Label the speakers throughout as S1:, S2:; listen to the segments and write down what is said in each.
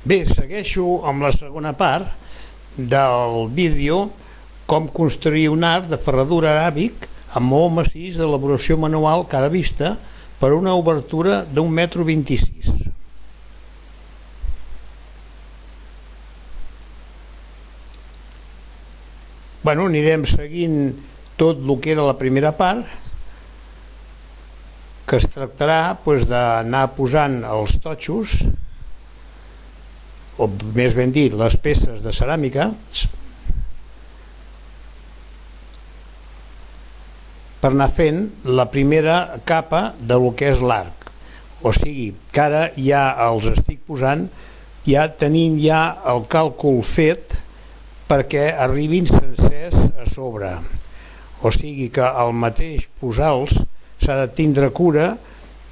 S1: Bé, segueixo amb la segona part del vídeo com construir un arc de ferradura aràbic amb maó massís d'elaboració manual cara vista per una obertura d'1,26 m. Bueno, anirem seguint tot el que era la primera part, que es tractarà d'anar posant els totxos, o més ben dit, les peces de ceràmica, per anar fent la primera capa del que és l'arc. O sigui, que ara ja els estic posant, ja tenint ja el càlcul fet perquè arribin sencers a sobre. O sigui que el mateix posar-los s'ha de tindre cura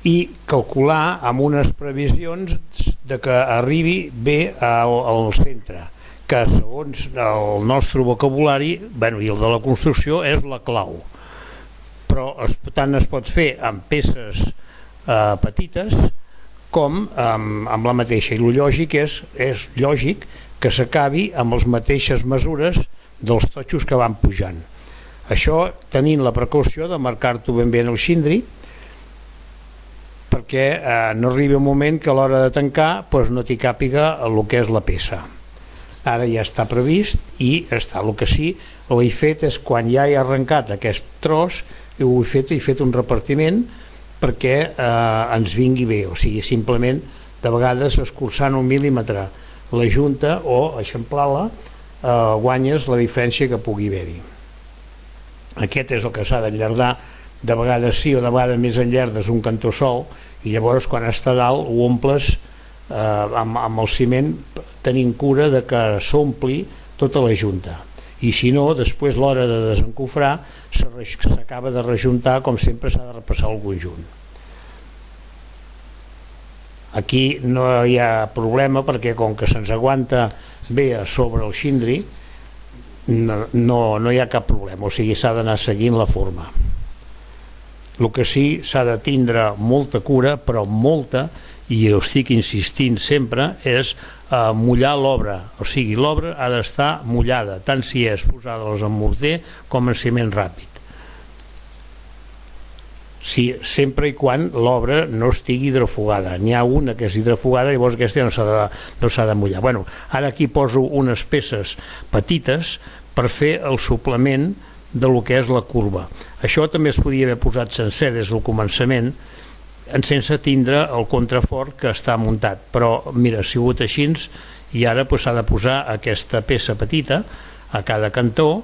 S1: i calcular amb unes previsions de que arribi bé al centre, que segons el nostre vocabulari, i el de la construcció, és la clau. Però tant es pot fer amb peces petites com amb la mateixa. I el lògic és lògic que s'acabi amb les mateixes mesures dels totxos que van pujant. Això tenint la precaució de marcar-t'ho ben bé en el xindri, perquè no arribi un moment que a l'hora de tancar no t'hi càpiga el que és la peça. Ara ja està previst i està. El que sí, el que he fet és quan ja he arrencat aquest tros, he fet un repartiment perquè ens vingui bé. O sigui, simplement de vegades escurçant 1 mil·límetre la junta o eixamplar-la guanyes la diferència que pugui haver-hi. Aquest és el que s'ha d'allargar, de vegades sí o de vegades més enllardes un cantó sol, i llavors quan està a dalt ho omples amb el ciment tenint cura de que s'ompli tota la junta, i si no després a l'hora de desencofrar s'acaba de rejuntar, com sempre s'ha de repassar el conjunt. Aquí no hi ha problema perquè com que se'ns aguanta bé a sobre el xindri no hi ha cap problema, o sigui s'ha d'anar seguint la forma. El que sí s'ha de tindre molta cura, però molta, i ho estic insistint sempre, és mullar l'obra, o sigui l'obra ha d'estar mullada, tant si és posada en morter com en ciment ràpid. Sí, sempre i quan l'obra no estigui hidrofugada. N'hi ha una que és hidrofugada, llavors aquesta no s'ha de mullar. Ara aquí poso unes peces petites per fer el suplement del que és la curva. Això també es podia haver posat sencer des del començament, sense tindre el contrafort que està muntat, però mira, ha sigut així, i ara s'ha de posar aquesta peça petita a cada cantó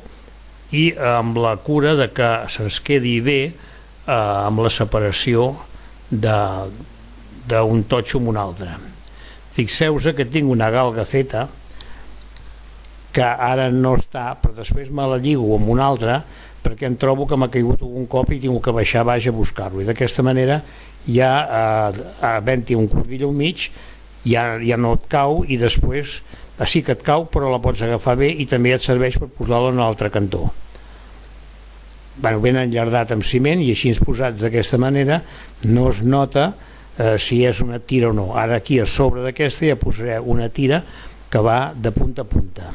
S1: i amb la cura de que se'ns quedi bé amb la separació d'un totxo amb un altre. Fixeu-vos que tinc una galga feta que ara no està, però després me la lligo amb una altra perquè em trobo que m'ha caigut algun cop i tinc que baixar baix a buscar-lo, i d'aquesta manera ja havent-hi un cordill al mig ja no et cau, i després sí que et cau però la pots agafar bé i també et serveix per posar-la en un altre cantó. Ben enllardat amb ciment i així posats d'aquesta manera no es nota si és una tira o no. Ara aquí a sobre d'aquesta ja posaré una tira que va de punta a punta.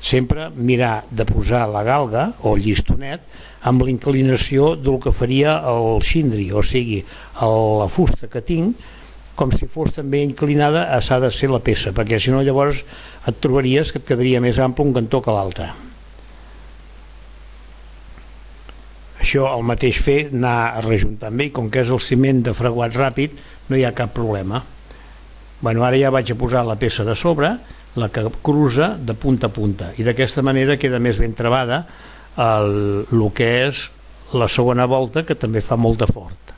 S1: Sempre mirar de posar la galga o el llistonet amb l'inclinació del que faria el xindri, o sigui la fusta que tinc, com si fos també inclinada s'ha de ser la peça, perquè si no llavors et trobaries que et quedaria més ample un cantó que l'altre. Això el mateix fer, anar rejuntant bé, i com que és el ciment de fraguat ràpid no hi ha cap problema. Ara ja vaig a posar la peça de sobre, la que cruza de punta a punta, i d'aquesta manera queda més ben travada el que és la segona volta, que també fa molt de fort.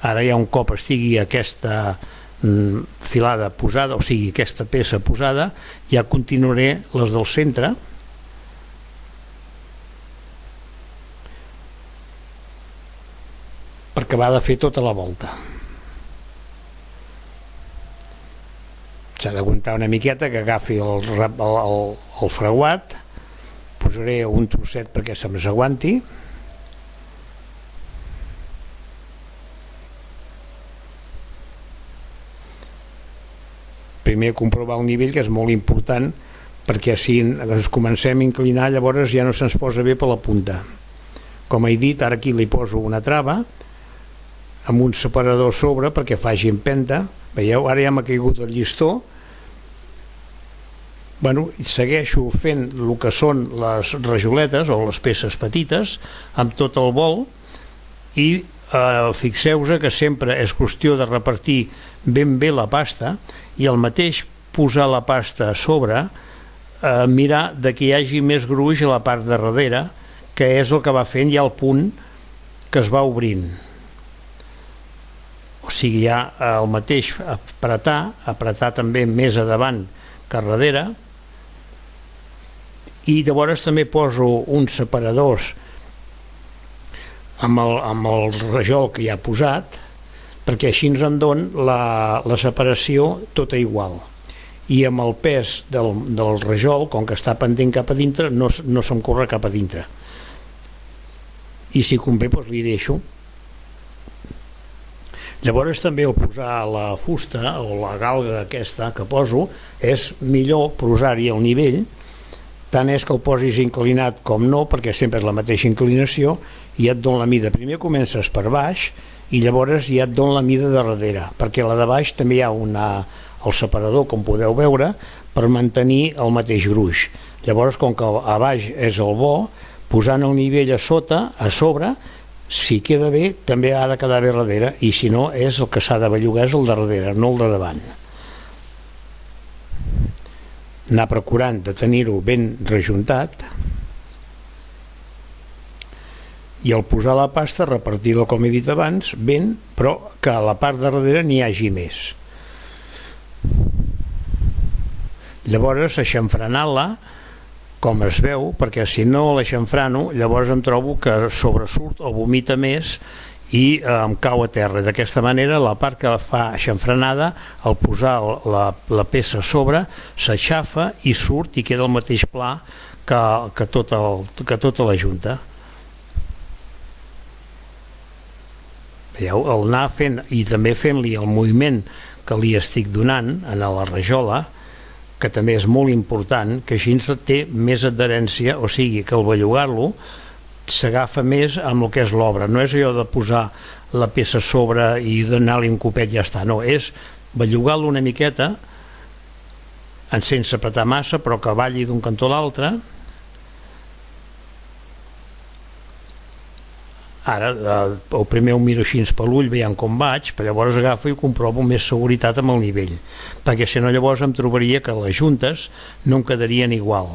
S1: Ara ja un cop estigui aquesta filada posada, o sigui aquesta peça posada, ja continuaré les del centre per acabar de fer tota la volta. S'ha d'aguantar una miqueta que agafi el fraguat, posaré un trosset perquè se m'aguanti primer comprovar el nivell, que és molt important, perquè si ens comencem a inclinar llavors ja no se'ns posa bé per la punta. Com he dit, ara aquí li poso una trava amb un separador a sobre perquè faci empenta. Veieu, ara ja m'ha caigut el llistó. Bueno, segueixo fent el que són les rajoletes o les peces petites amb tot el bol i fixeu-vos que sempre és qüestió de repartir ben bé la pasta i el mateix posar la pasta a sobre, mirar de que hi hagi més gruix a la part de darrere, que és el que va fent ja el punt que es va obrint. O sigui, ja el mateix apretar també més a davant que a darrere, i llavors també poso uns separadors amb el rajol que ja he posat, perquè així ens en dona la separació tota igual, i amb el pes del rajol, com que està pendent cap a dintre, no se'm corre cap a dintre, i si convé doncs li deixo. Llavors també el posar la fusta o la galga aquesta que poso és millor posar-hi el nivell, tant és que el posis inclinat com no, perquè sempre és la mateixa inclinació, i et dona la mida. Primer comences per baix i llavors ja et dona la mida de darrere, perquè a la de baix també hi ha el separador, com podeu veure, per mantenir el mateix gruix. Llavors, com que a baix és el bo, posant el nivell a sota, a sobre, si queda bé, també ha de quedar bé darrere, i si no, és el que s'ha de bellugar, és el de darrere, no el de davant. Anar procurant de tenir-ho ben rejuntat, i al posar la pasta, repartir-la, com he dit abans, ben, però que a la part de darrere n'hi hagi més. Llavors, aixamfranant-la, com es veu, perquè si no la xamfrano, llavors em trobo que sobresurt o vomita més i em cau a terra. D'aquesta manera, la part que fa xamfranada, al posar la peça a sobre, s'aixafa i surt i queda el mateix pla que tota la junta. Veieu, el anar fent i també fent-li el moviment que li estic donant a la rajola, que també és molt important, que així té més adherència, o sigui que al bellugar-lo s'agafa més amb el que és l'obra. No és allò de posar la peça a sobre i donar-li un copet i ja està, no, és bellugar-lo una miqueta sense apretar massa, però que balli d'un cantó a l'altre. Ara, el primer ho miro així per l'ull, veient com vaig, però llavors agafo i comprovo més seguretat amb el nivell, perquè si no llavors em trobaria que les juntes no em quedarien igual.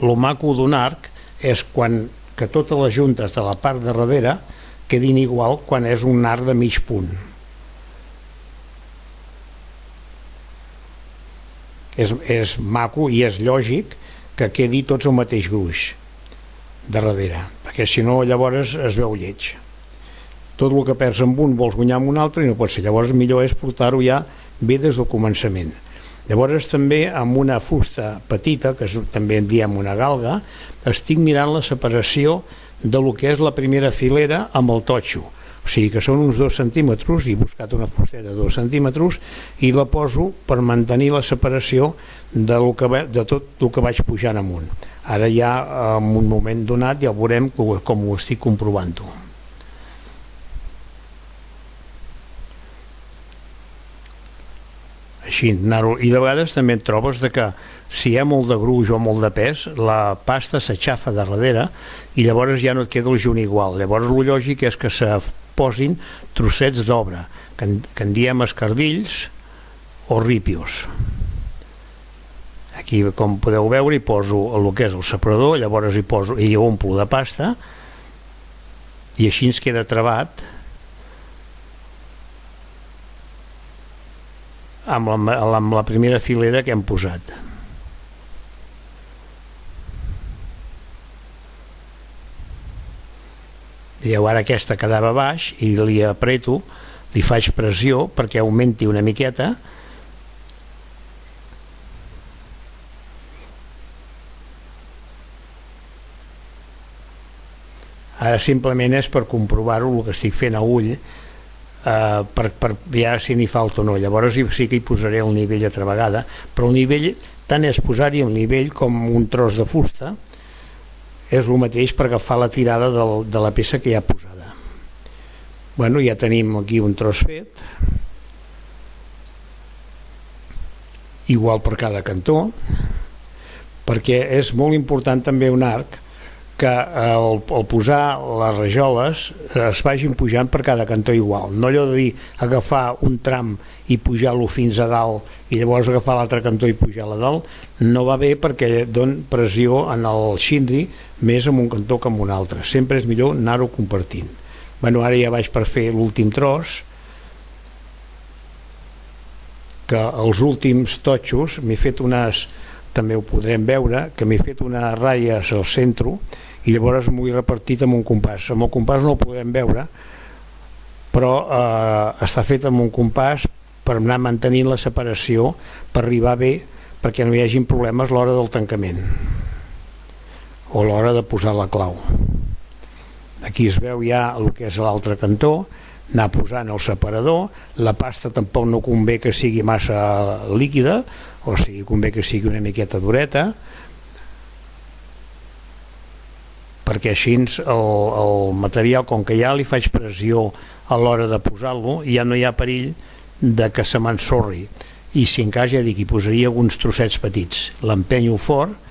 S1: Lo maco d'un arc és que totes les juntes de la part de darrere quedin igual quan és un arc de mig punt. És maco i és lògic que quedi tots el mateix gruix de darrere, perquè si no llavors es veu lleig. Tot el que perds amb un vols guanyar amb un altre i no pot ser. Llavors millor és portar-ho ja bé des del començament. Llavors també amb una fusta petita, que també en diem una galga, estic mirant la separació de lo que és la primera filera amb el totxo. O sigui que són uns 2 centímetres, i he buscat una fusteta de 2 centímetres i la poso per mantenir la separació de tot el que vaig pujant amunt. Ara ja en un moment donat ja veurem com ho estic comprovant-ho. Així, i de vegades també et trobes que si hi ha molt de gruix o molt de pes, la pasta s'aixafa de darrere i llavors ja no et queda el junt igual. Llavors el lògic és que se posin trossets d'obra, que en diem escardills o rípios. Aquí, com podeu veure, hi poso el que és el separador, llavors hi omplo de pasta i així ens queda travat amb la primera filera que hem posat. Veieu, ara aquesta quedava baix i li apreto, li faig pressió perquè augmenti una miqueta. Ara simplement és per comprovar-ho, el que estic fent a ull, per veure si n'hi falta o no. Llavors sí que hi posaré el nivell altra vegada, però el nivell tant és posar-hi el nivell com un tros de fusta, és el mateix per agafar la tirada de la peça que hi ha posada. Bueno, ja tenim aquí un tros fet, igual per cada cantó, perquè és molt important també un arc que al posar les rajoles es vagin pujant per cada cantó igual, no allò de dir agafar un tram i pujar-lo fins a dalt i llavors agafar l'altre cantó i pujar-la a dalt, no va bé perquè dona pressió en el xindri més en un cantó que en un altre. Sempre és millor anar-ho compartint. Bueno, ara ja vaig per fer l'últim tros, que els últims totxos m'he fet unes, també ho podrem veure, que m'he fet unes ratlles al centre i llavors m'ho he repartit amb un compàs. Amb el compàs no ho podem veure, però està fet amb un compàs per anar mantenint la separació, per arribar bé, perquè no hi hagi problemes a l'hora del tancament o a l'hora de posar la clau. Aquí es veu ja el que és l'altre cantó, anar posant el separador. La pasta tampoc no convé que sigui massa líquida, o sigui, convé que sigui una miqueta dureta, perquè així el material, com que ja li faig pressió a l'hora de posar-lo, ja no hi ha perill de que se m'ensorri. I si en cas, ja dic, hi posaria alguns trossets petits, l'empenyo fort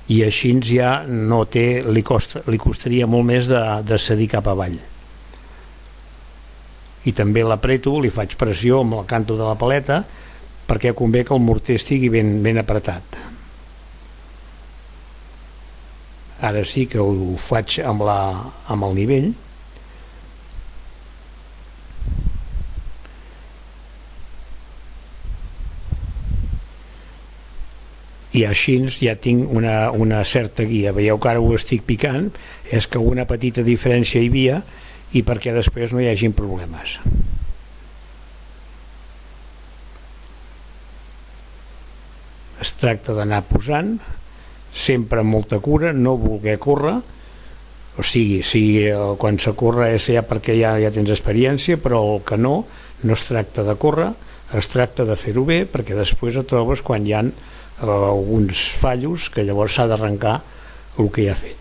S1: i així ja no té, li costaria molt més de cedir cap avall. I també l'apreto, li faig pressió amb el canto de la paleta perquè convé que el morter estigui ben apretat. Ara sí que ho faig amb el nivell. I així ja tinc una certa guia. Veieu que ara ho estic picant, és que una petita diferència hi havia i perquè després no hi hagin problemes. Es tracta d'anar posant sempre amb molta cura, no voler córrer, o sigui, quan se corre és ja perquè ja tens experiència, però el que no es tracta de córrer, es tracta de fer-ho bé, perquè després et trobes quan hi ha alguns fallos que llavors s'ha d'arrencar el que hi ha fet.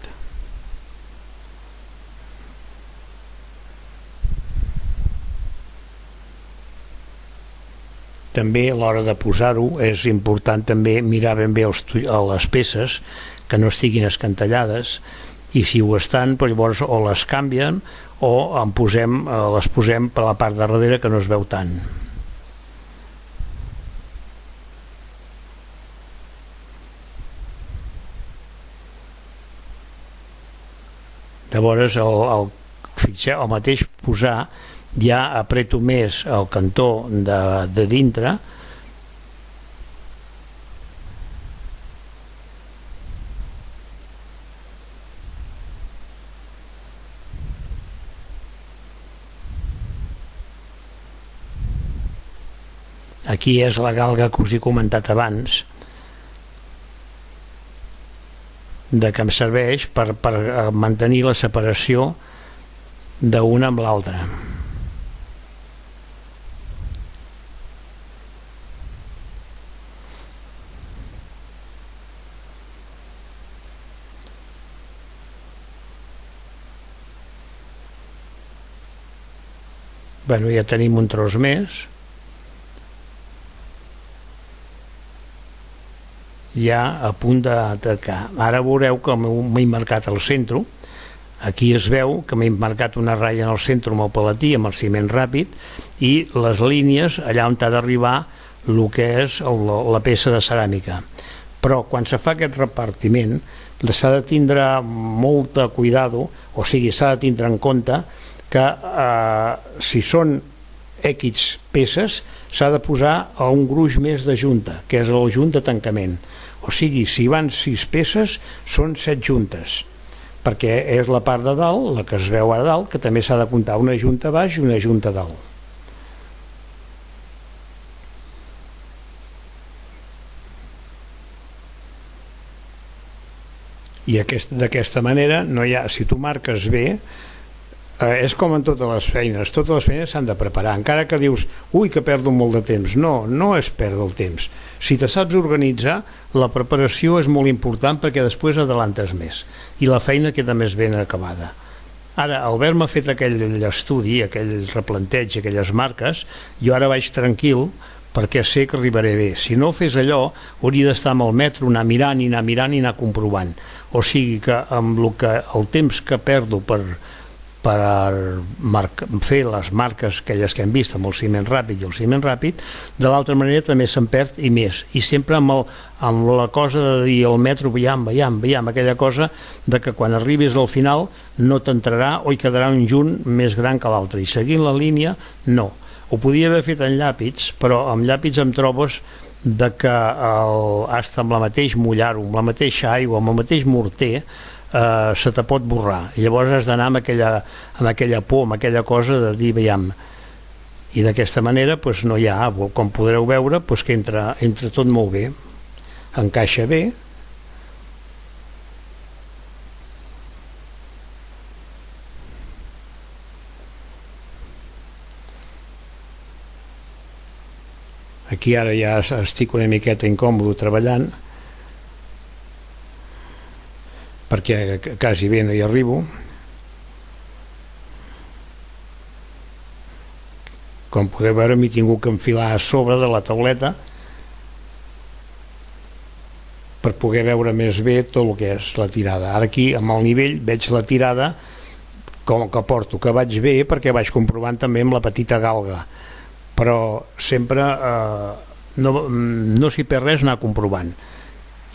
S1: També a l'hora de posar-ho és important també mirar ben bé les peces que no estiguin escantellades, i si ho estan, llavors o les canvien o les posem per la part de darrere que no es veu tant. Llavors el mateix posar, ja apreto més el cantó de dintre, aquí és la galga que us he comentat abans, de que em serveix per mantenir la separació d'una amb l'altra. Bueno, ja tenim un tros més. Ja a punt d'atacar. Ara veureu que m'he marcat al centre. Aquí es veu que m'he marcat una ratlla en el centre amb el palatí, amb el ciment ràpid, i les línies allà on ha d'arribar el que és la peça de ceràmica. Però quan se fa aquest repartiment s'ha de tindre molta cuidado, o sigui, s'ha de tindre en compte que si són X peces s'ha de posar a un gruix més de junta, que és el junt de tancament. O sigui, si van 6 peces són 7 juntes, perquè és la part de dalt, la que es veu a dalt, que també s'ha de comptar una junta a baix i una junta a dalt. I d'aquesta manera, si tu marques bé, És com en totes les feines s'han de preparar, encara que dius ui que perdo molt de temps, no és perdre el temps. Si te saps organitzar, la preparació és molt important perquè després adelantes més i la feina queda més ben acabada. Ara, al haver-me fet aquell estudi, aquell replanteig, aquelles marques, jo ara vaig tranquil perquè sé que arribaré bé. Si no fes allò, hauria d'estar amb el metro, anar mirant i anar comprovant. O sigui que amb el temps que perdo per fer les marques aquelles que hem vist amb el ciment ràpid i el ciment ràpid, de l'altra manera també se'n perd i més, i sempre amb la cosa de dir al metro veiem, aquella cosa de que quan arribis al final no t'entrarà o hi quedarà un junt més gran que l'altre, i seguint la línia no. Ho podia haver fet en llàpids, però amb llàpids em trobes de que hasta amb la mateix mullar-ho, amb la mateixa aigua, amb el mateix morter, se te pot borrar, i llavors has d'anar amb aquella por, amb aquella cosa de dir veiem, i d'aquesta manera doncs no hi ha, com podreu veure doncs que entra tot molt bé, encaixa bé. Aquí ara ja estic una miqueta incòmode treballant perquè quasi bé no hi arribo. Com podeu veure, m'he tingut que enfilar a sobre de la tauleta per poder veure més bé tot el que és la tirada. Ara aquí, amb el nivell, veig la tirada com que porto, que vaig bé perquè vaig comprovant també amb la petita galga, però sempre no s'hi perd res anar comprovant.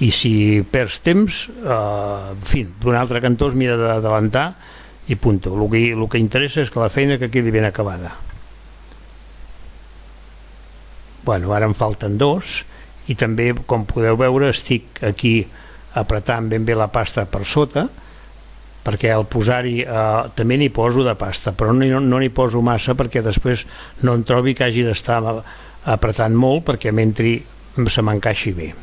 S1: I si perds temps, en fi, d'un altre cantó es mira d'adelantar i punto. El que interessa és que la feina que quedi ben acabada. Bueno, ara em falten dos i també, com podeu veure, estic aquí apretant ben bé la pasta per sota, perquè al posar-hi també n'hi poso de pasta, però no n'hi poso massa perquè després no em trobi que hagi d'estar apretant molt perquè mentre se m'encaixi bé.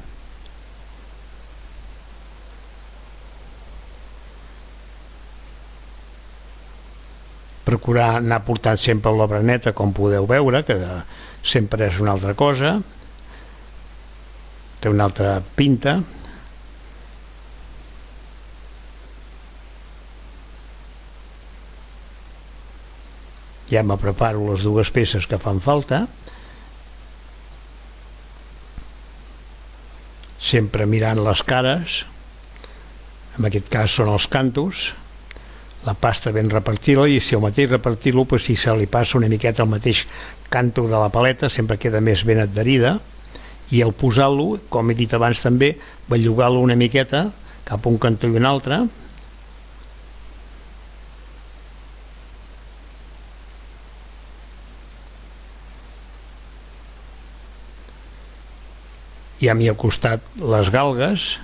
S1: Procurar anar portant sempre l'obra neta, com podeu veure, que sempre és una altra cosa, té una altra pinta. Ja me preparo les dues peces que fan falta, sempre mirant les cares, en aquest cas són els cantos, la pasta ben repartir-la, i si el mateix repartir-lo, si se li passa una miqueta el mateix canto de la paleta sempre queda més ben adherida, i al posar-lo, com he dit abans també, bellugar-lo una miqueta cap a un cantó i un altre. Ja m'hi ha costat les galgues,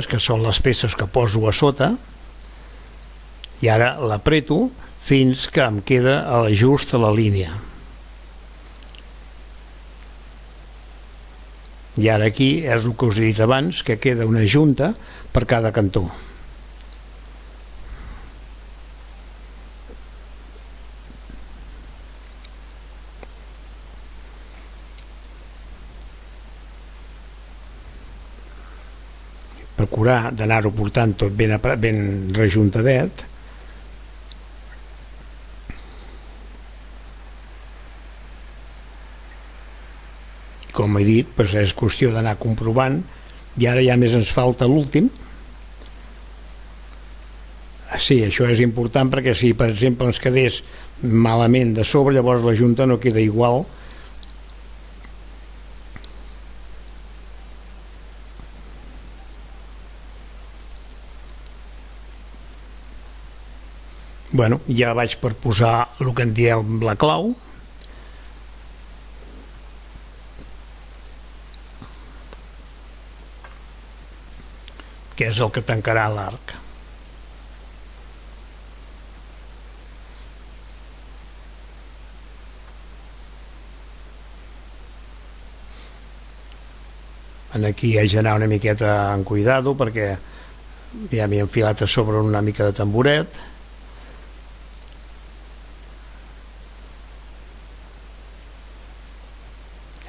S1: que són les peces que poso a sota, i ara l'apreto fins que em queda a l'ajust a la línia. I ara aquí és el que us he dit abans, que queda una junta per cada cantó. Procurar d'anar-ho portant tot ben rejuntadet. Com he dit, és qüestió d'anar comprovant, i ara ja més ens falta l'últim. Sí, això és important perquè si per exemple ens quedés malament de sobre, llavors la junta no queda igual. Bueno, ja vaig per posar el que en diem la clau, que és el que tancarà l'arc. Aquí haig d'anar una miqueta en cuidado perquè ja m'hi he enfilat a sobre una mica de tamboret.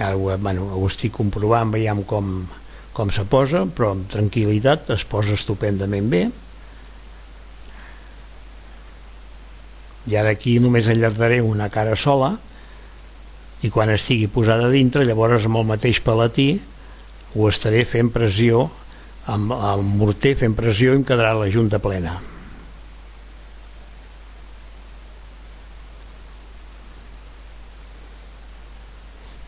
S1: Ara ho estic comprovant, veiem com se posa, però amb tranquil·litat es posa estupendament bé. I ara aquí només enllardaré una cara sola i quan estigui posada dintre, llavors amb el mateix palatí ho estaré fent pressió amb el morter, fent pressió, i em quedarà la junta plena.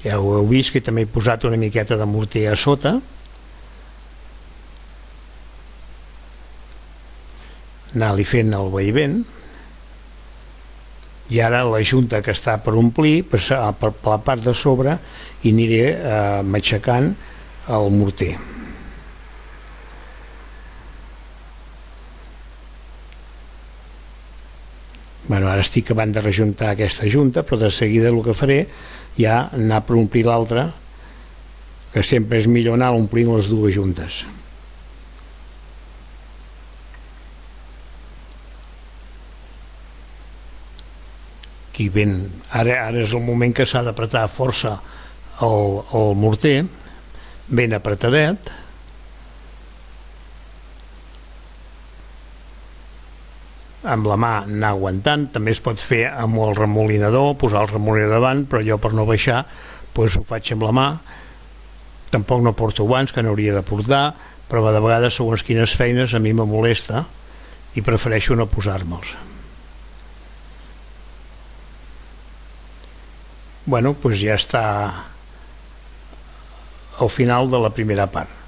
S1: Ja ho heu vist que també he posat una miqueta de morter a sota. Anar-li fent el vaivent. I ara la junta que està per omplir, per la part de sobre, i aniré matxacant el morter. Ara estic acabant de rejuntar aquesta junta, però de seguida el que faré ja anar per omplir l'altra, que sempre és millor anar omplint les dues juntes. Aquí ara és el moment que s'ha d'apretar força el morter, ben apretadet. Amb la mà anar aguantant, també es pot fer amb el remolinador, posar el remolinador davant, però jo per no baixar doncs ho faig amb la mà. Tampoc no porto guants, que n'hauria de portar, però de vegades segons quines feines a mi me molesta i prefereixo no posar-me'ls. Doncs ja està al final de la primera part.